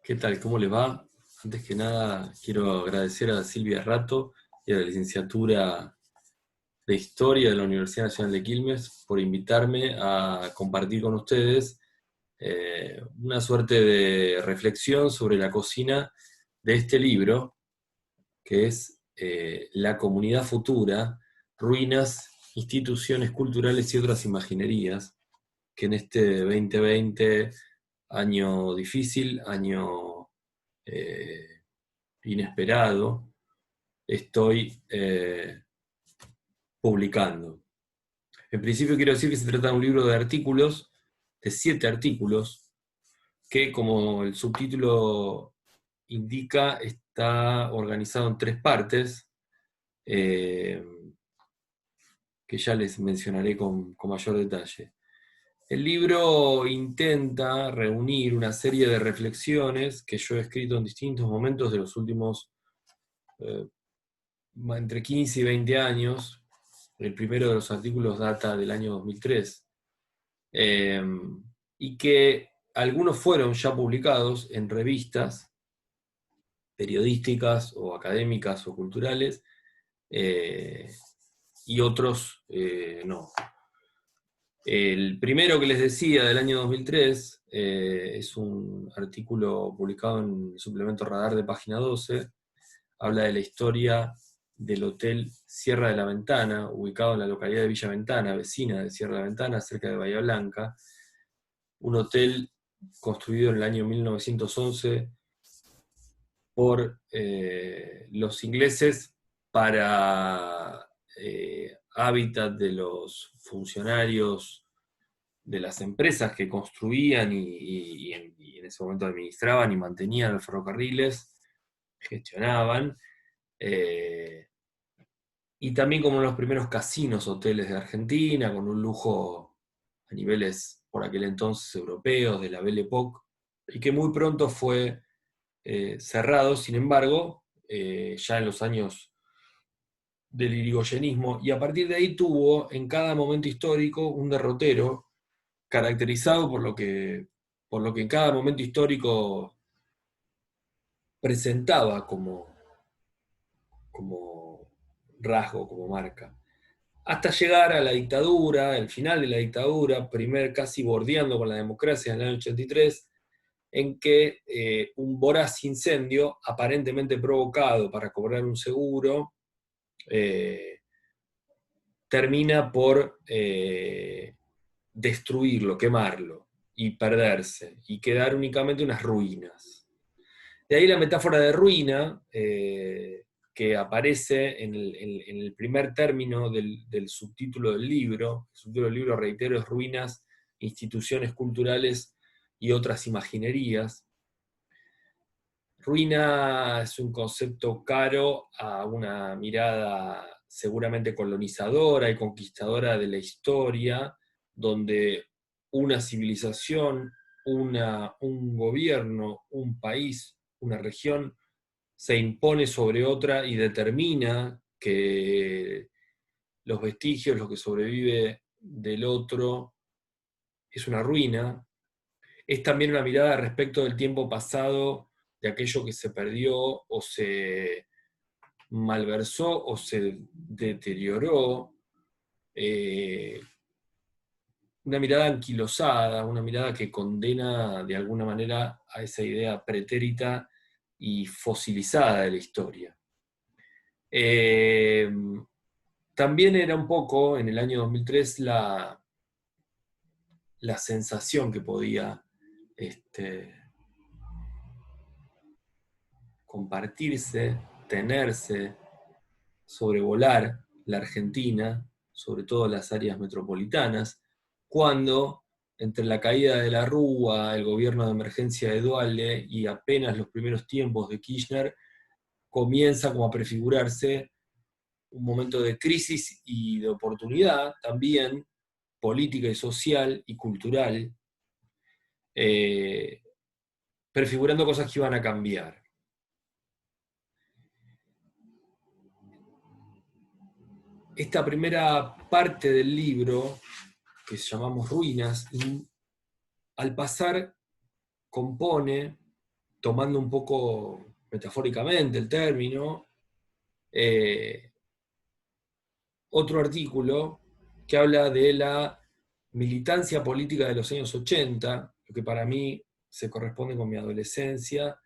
¿Qué tal? ¿Cómo les va? Antes que nada, quiero agradecer a Silvia Rato y a la licenciatura de Historia de la Universidad Nacional de Quilmes por invitarme a compartir con ustedes una suerte de reflexión sobre la cocina de este libro, que es La Comunidad Futura, Ruinas, Instituciones Culturales y otras Imaginerías, que en este 2020, año difícil, año eh, inesperado, estoy publicando. En principio quiero decir que se trata de un libro de artículos, de 7 artículos, que como el subtítulo indica, está organizado en 3 partes, eh, que ya les mencionaré con mayor detalle. El libro intenta reunir una serie de reflexiones que yo he escrito en distintos momentos de los últimos eh, entre 15 y 20 años. El primero de los artículos data del año 2003, eh, y que algunos fueron ya publicados en revistas periodísticas o académicas o culturales, eh, y otros no. El primero que les decía, del año 2003, es un artículo publicado en el suplemento Radar de Página 12, habla de la historia del Hotel Sierra de la Ventana, ubicado en la localidad de Villa Ventana, vecina de Sierra de la Ventana, cerca de Bahía Blanca, un hotel construido en el año 1911 por los ingleses para hábitat de los funcionarios de las empresas que construían y en ese momento administraban y mantenían los ferrocarriles, gestionaban, eh, y también como los primeros casinos hoteles de Argentina, con un lujo a niveles por aquel entonces europeos, de la Belle Époque, y que muy pronto fue cerrado, sin embargo, ya en los años del irigoyenismo, y a partir de ahí tuvo en cada momento histórico un derrotero caracterizado por lo que en cada momento histórico presentaba como rasgo, como marca. Hasta llegar a la dictadura, el final de la dictadura, primer casi bordeando con la democracia en el año 83, en que un voraz incendio, aparentemente provocado para cobrar un seguro, eh, termina por destruirlo, quemarlo y perderse, y quedar únicamente unas ruinas. De ahí la metáfora de ruina, que aparece en el primer término del subtítulo del libro. El subtítulo del libro, reitero, es Ruinas, Instituciones Culturales y otras Imaginerías. Ruina es un concepto caro a una mirada seguramente colonizadora y conquistadora de la historia, donde una civilización, un gobierno, un país, una región, se impone sobre otra y determina que los vestigios, lo que sobrevive del otro, es una ruina. Es también una mirada respecto del tiempo pasado, de aquello que se perdió o se malversó o se deterioró, eh, una mirada anquilosada, una mirada que condena de alguna manera a esa idea pretérita y fosilizada de la historia. Eh, También era un poco, en el año 2003, la sensación que podía este, compartirse, tenerse, sobrevolar la Argentina, sobre todo las áreas metropolitanas, cuando entre la caída de la Rúa, el gobierno de emergencia de Dualde y apenas los primeros tiempos de Kirchner, comienza como a prefigurarse un momento de crisis y de oportunidad también, política y social y cultural, eh, prefigurando cosas que iban a cambiar. Esta primera parte del libro, que llamamos Ruinas, al pasar compone tomando un poco metafóricamente el término, otro artículo que habla de la militancia política de los años 80, lo que para mí se corresponde con mi adolescencia,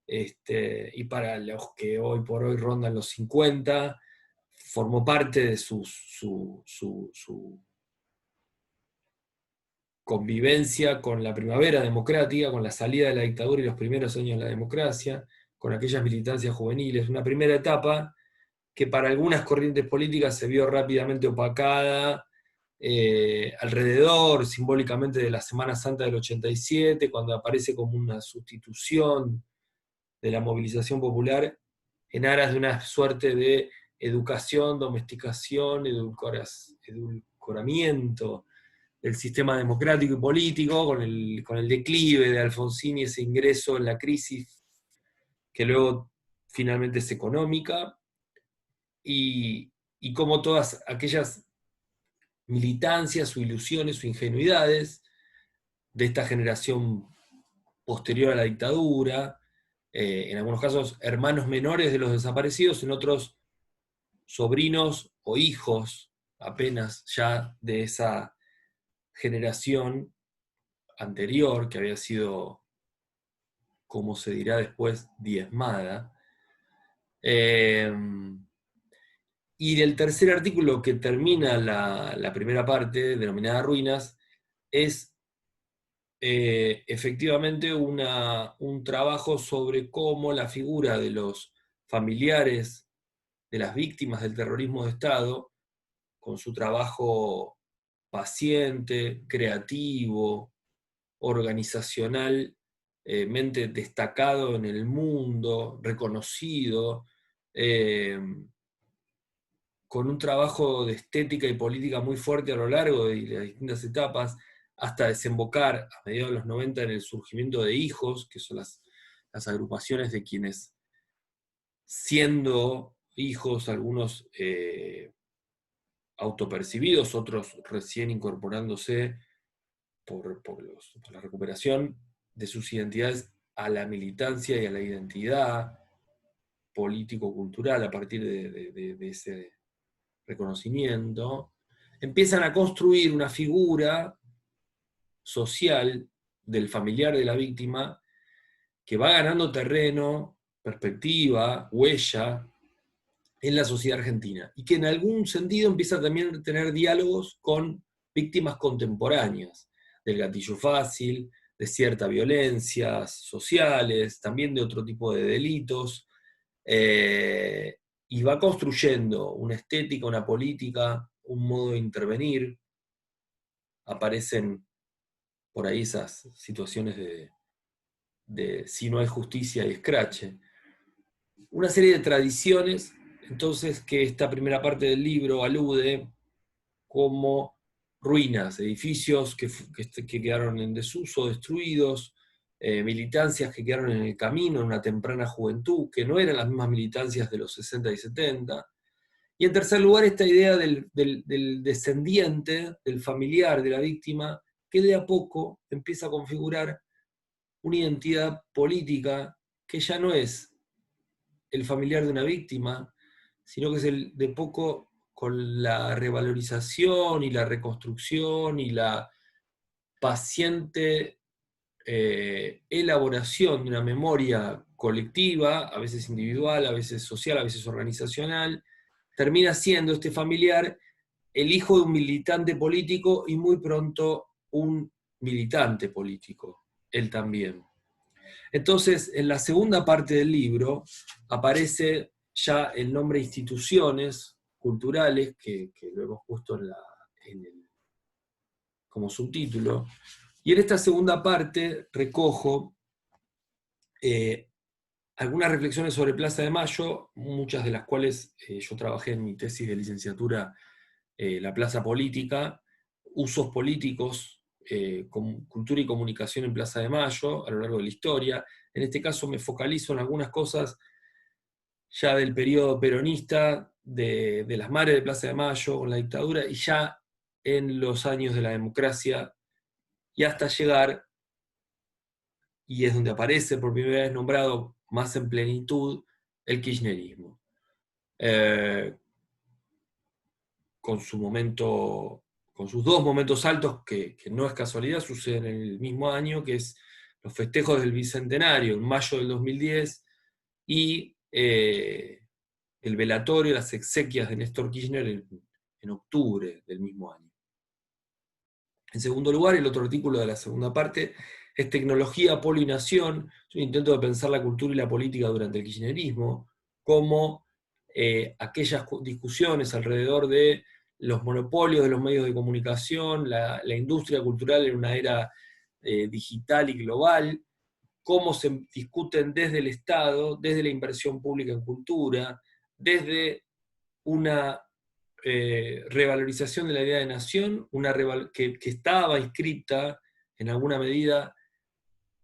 y para los que hoy por hoy rondan los 50, formó parte de su convivencia con la primavera democrática, con la salida de la dictadura y los primeros años de la democracia, con aquellas militancias juveniles, una primera etapa que para algunas corrientes políticas se vio rápidamente opacada, alrededor simbólicamente de la Semana Santa del 87, cuando aparece como una sustitución de la movilización popular en aras de una suerte de educación, domesticación, edulcoramiento del sistema democrático y político, con el declive de Alfonsín y ese ingreso en la crisis que luego finalmente es económica, y como todas aquellas militancias o ilusiones o ingenuidades de esta generación posterior a la dictadura, en algunos casos hermanos menores de los desaparecidos, en otros sobrinos o hijos apenas ya de esa generación anterior que había sido, como se dirá después, diezmada. Y el tercer artículo que termina la primera parte, denominada Ruinas, es efectivamente un trabajo sobre cómo la figura de los familiares de las víctimas del terrorismo de Estado, con su trabajo paciente, creativo, organizacionalmente destacado en el mundo, reconocido, con un trabajo de estética y política muy fuerte a lo largo de las distintas etapas, hasta desembocar a mediados de los 90 en el surgimiento de Hijos, que son las agrupaciones de quienes, siendo hijos, algunos autopercibidos, otros recién incorporándose por la recuperación de sus identidades a la militancia y a la identidad político-cultural a partir de ese reconocimiento, empiezan a construir una figura social del familiar de la víctima que va ganando terreno, perspectiva, huella en la sociedad argentina, y que en algún sentido empieza también a tener diálogos con víctimas contemporáneas, del gatillo fácil, de ciertas violencias sociales, también de otro tipo de delitos, y va construyendo una estética, una política, un modo de intervenir. Aparecen por ahí esas situaciones de si no hay justicia y escrache. Una serie de tradiciones, entonces, que esta primera parte del libro alude como ruinas, edificios que quedaron en desuso, destruidos, militancias que quedaron en el camino en una temprana juventud, que no eran las mismas militancias de los 60 y 70. Y en tercer lugar, esta idea del descendiente, del familiar de la víctima, que de a poco empieza a configurar una identidad política que ya no es el familiar de una víctima, sino que es el de poco con la revalorización y la reconstrucción y la paciente elaboración de una memoria colectiva, a veces individual, a veces social, a veces organizacional, termina siendo este familiar el hijo de un militante político y muy pronto un militante político, él también. Entonces, en la segunda parte del libro aparece ya el nombre de instituciones culturales, que lo hemos puesto como subtítulo, y en esta segunda parte recojo algunas reflexiones sobre Plaza de Mayo, muchas de las cuales yo trabajé en mi tesis de licenciatura, la Plaza Política, usos políticos, cultura y comunicación en Plaza de Mayo a lo largo de la historia. En este caso me focalizo en algunas cosas ya del periodo peronista, de las madres de Plaza de Mayo, con la dictadura, y ya en los años de la democracia, y hasta llegar, y es donde aparece por primera vez nombrado más en plenitud el kirchnerismo. Con su momento, con sus dos momentos altos, que no es casualidad, suceden en el mismo año, que es los festejos del Bicentenario, en mayo del 2010, y el velatorio, las exequias de Néstor Kirchner en octubre del mismo año. En segundo lugar, el otro artículo de la segunda parte es Tecnología, Polo y Nación. Es un intento de pensar la cultura y la política durante el kirchnerismo, como aquellas discusiones alrededor de los monopolios de los medios de comunicación, la industria cultural en una era digital y global, cómo se discuten desde el Estado, desde la inversión pública en cultura, desde una revalorización de la idea de nación, que estaba inscrita en alguna medida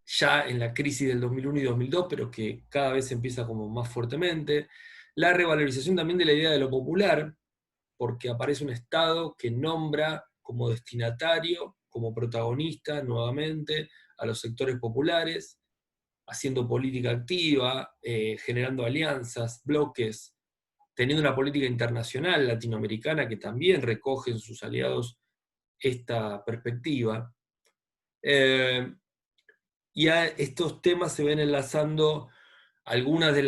ya en la crisis del 2001 y 2002, pero que cada vez empieza como más fuertemente. La revalorización también de la idea de lo popular, porque aparece un Estado que nombra como destinatario, como protagonista nuevamente a los sectores populares, haciendo política activa, generando alianzas, bloques, teniendo una política internacional latinoamericana que también recoge en sus aliados esta perspectiva. Y a estos temas se ven enlazando algunas de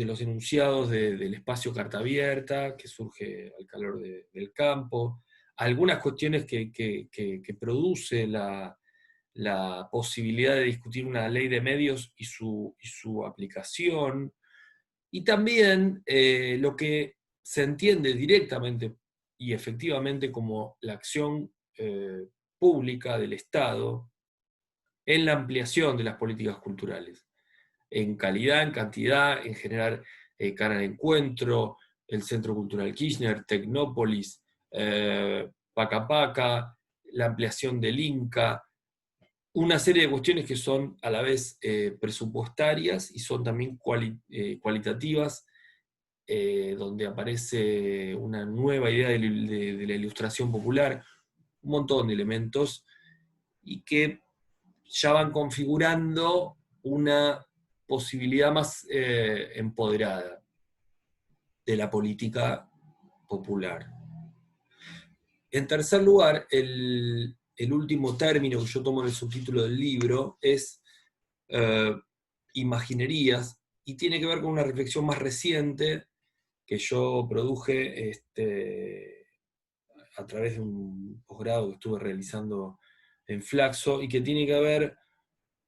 los enunciados del espacio Carta Abierta, que surge al calor del campo, algunas cuestiones que produce la posibilidad de discutir una ley de medios y su aplicación, y también lo que se entiende directamente y efectivamente como la acción pública del Estado en la ampliación de las políticas culturales, en calidad, en cantidad, en generar Canal Encuentro, el Centro Cultural Kirchner, Tecnópolis, Paca Paca, la ampliación del Inca, una serie de cuestiones que son a la vez presupuestarias y son también cualitativas, donde aparece una nueva idea de la ilustración popular, un montón de elementos, y que ya van configurando una posibilidad más empoderada de la política popular. En tercer lugar, el último término que yo tomo en el subtítulo del libro es imaginerías, y tiene que ver con una reflexión más reciente que yo produje a través de un posgrado que estuve realizando en Flaxo, y que tiene que ver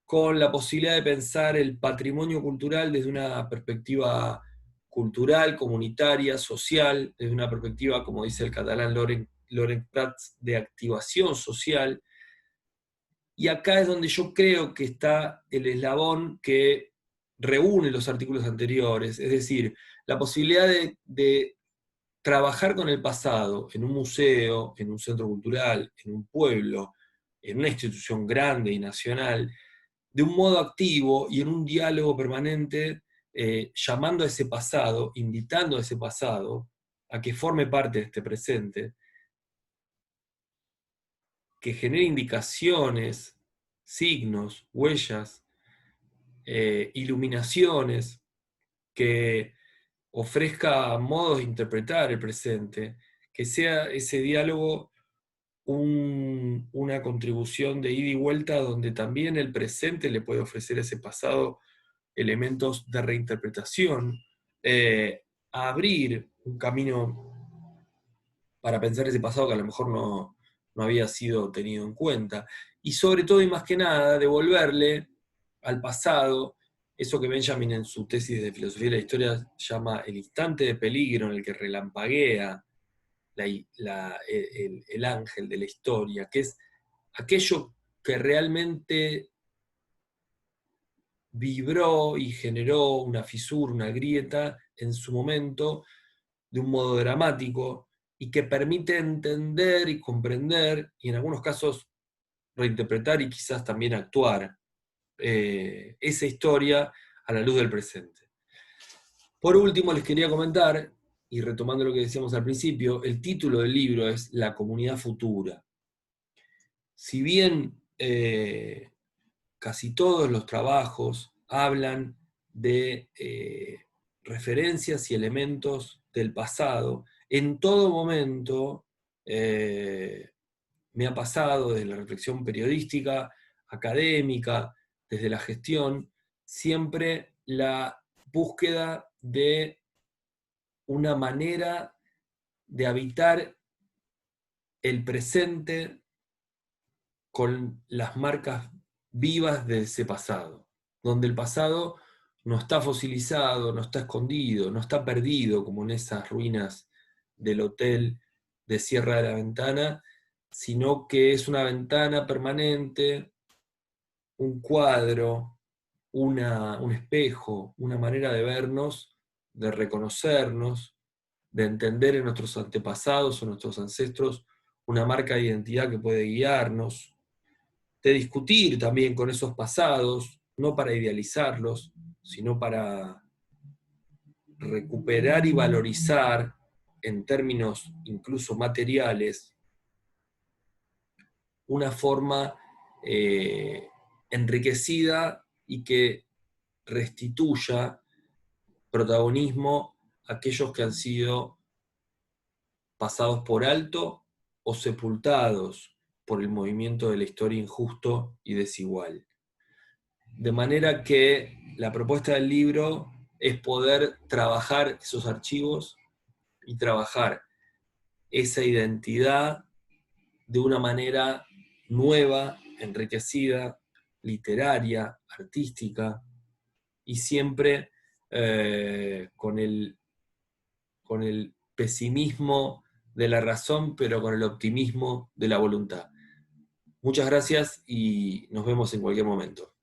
con la posibilidad de pensar el patrimonio cultural desde una perspectiva cultural, comunitaria, social, desde una perspectiva, como dice el catalán Laurent Prats, de activación social. Y acá es donde yo creo que está el eslabón que reúne los artículos anteriores, es decir, la posibilidad de trabajar con el pasado en un museo, en un centro cultural, en un pueblo, en una institución grande y nacional, de un modo activo y en un diálogo permanente, llamando a ese pasado, invitando a ese pasado a que forme parte de este presente, que genere indicaciones, signos, huellas, iluminaciones, que ofrezca modos de interpretar el presente, que sea ese diálogo una contribución de ida y vuelta donde también el presente le puede ofrecer a ese pasado elementos de reinterpretación, a abrir un camino para pensar ese pasado que a lo mejor no había sido tenido en cuenta, y sobre todo y más que nada devolverle al pasado eso que Benjamin en su tesis de filosofía de la historia llama el instante de peligro en el que relampaguea el ángel de la historia, que es aquello que realmente vibró y generó una fisura, una grieta en su momento de un modo dramático y que permite entender y comprender y en algunos casos reinterpretar y quizás también actuar esa historia a la luz del presente. Por último, les quería comentar, y retomando lo que decíamos al principio, el título del libro es La comunidad futura. Si bien casi todos los trabajos hablan de referencias y elementos del pasado. En todo momento me ha pasado, desde la reflexión periodística, académica, desde la gestión, siempre la búsqueda de una manera de habitar el presente con las marcas vivas de ese pasado, donde el pasado no está fosilizado, no está escondido, no está perdido, como en esas ruinas del hotel de Sierra de la Ventana, sino que es una ventana permanente, un cuadro, un espejo, una manera de vernos, de reconocernos, de entender en nuestros antepasados o nuestros ancestros una marca de identidad que puede guiarnos, de discutir también con esos pasados, no para idealizarlos, sino para recuperar y valorizar en términos incluso materiales una forma enriquecida y que restituya protagonismo a aquellos que han sido pasados por alto o sepultados por el movimiento de la historia injusto y desigual. De manera que la propuesta del libro es poder trabajar esos archivos y trabajar esa identidad de una manera nueva, enriquecida, literaria, artística, y siempre con el pesimismo de la razón, pero con el optimismo de la voluntad. Muchas gracias y nos vemos en cualquier momento.